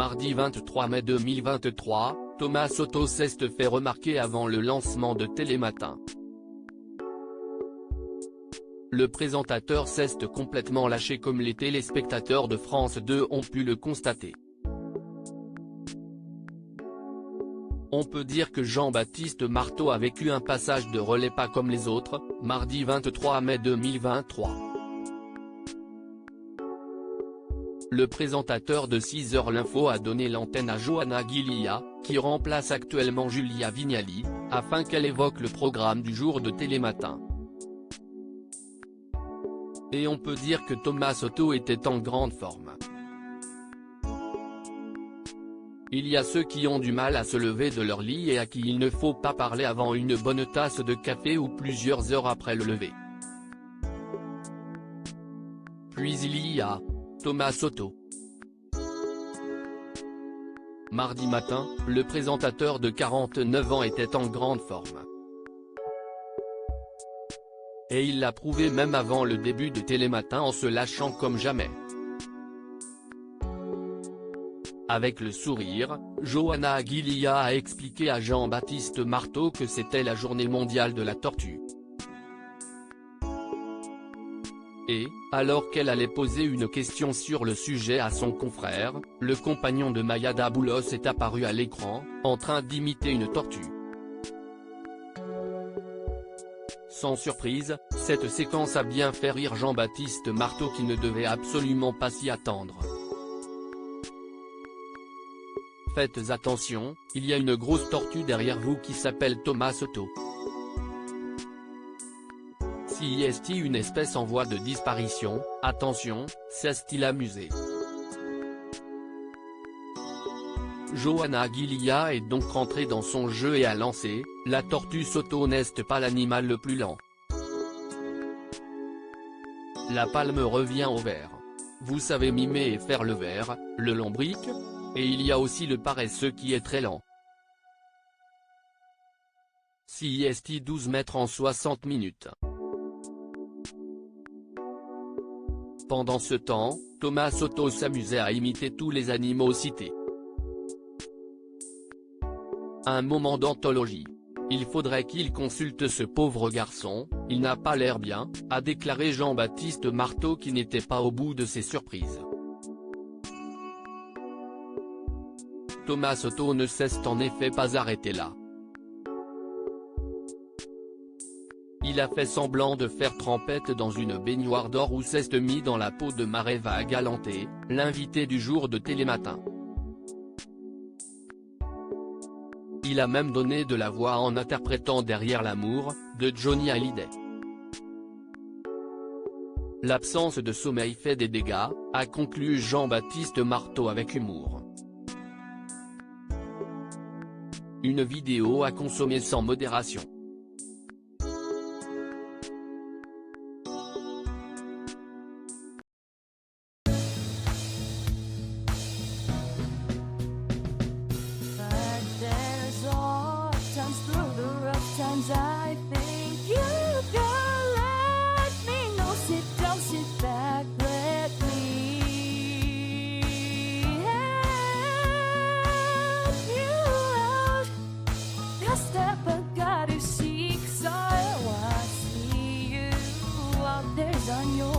Mardi 23 mai 2023, Thomas Soto s'est fait remarquer avant le lancement de Télématin. Le présentateur s'est complètement lâché comme les téléspectateurs de France 2 ont pu le constater. On peut dire que Jean-Baptiste Marteau a vécu un passage de relais pas comme les autres, mardi 23 mai 2023. Le présentateur de 6h L'Info a donné l'antenne à Johanna Ghilia, qui remplace actuellement Julia Vignali, afin qu'elle évoque le programme du jour de Télématin. Et on peut dire que Thomas Soto était en grande forme. Il y a ceux qui ont du mal à se lever de leur lit et à qui il ne faut pas parler avant une bonne tasse de café ou plusieurs heures après le lever. Puis il y a Thomas Soto. Mardi matin, le présentateur de 49 ans était en grande forme. Et il l'a prouvé même avant le début de Télématin en se lâchant comme jamais. Avec le sourire, Johanna Ghilia a expliqué à Jean-Baptiste Marteau que c'était la journée mondiale de la tortue. Et, alors qu'elle allait poser une question sur le sujet à son confrère, le compagnon de Mayada Boulos est apparu à l'écran, en train d'imiter une tortue. Sans surprise, cette séquence a bien fait rire Jean-Baptiste Marteau qui ne devait absolument pas s'y attendre. Faites attention, il y a une grosse tortue derrière vous qui s'appelle Thomas Soto. Si est une espèce en voie de disparition, attention, s'est-il amusé. Johanna Ghilia est donc rentrée dans son jeu et a lancé « La tortue Soto n'est pas l'animal le plus lent. La palme revient au vert. Vous savez mimer et faire le vert, le lombric. Et il y a aussi le paresseux qui est très lent. Si est 12 mètres en 60 minutes. Pendant ce temps, Thomas Soto s'amusait à imiter tous les animaux cités. Un moment d'anthologie. Il faudrait qu'il consulte ce pauvre garçon, il n'a pas l'air bien, a déclaré Jean-Baptiste Marteau qui n'était pas au bout de ses surprises. Thomas Soto ne s'est en effet pas arrêté là. Il a fait semblant de faire trempette dans une baignoire d'or ou s'est mis dans la peau de Mareva Galanté, l'invité du jour de Télématin. Il a même donné de la voix en interprétant Derrière l'amour, de Johnny Hallyday. L'absence de sommeil fait des dégâts, a conclu Jean-Baptiste Marteau avec humour. Une vidéo à consommer sans modération. On your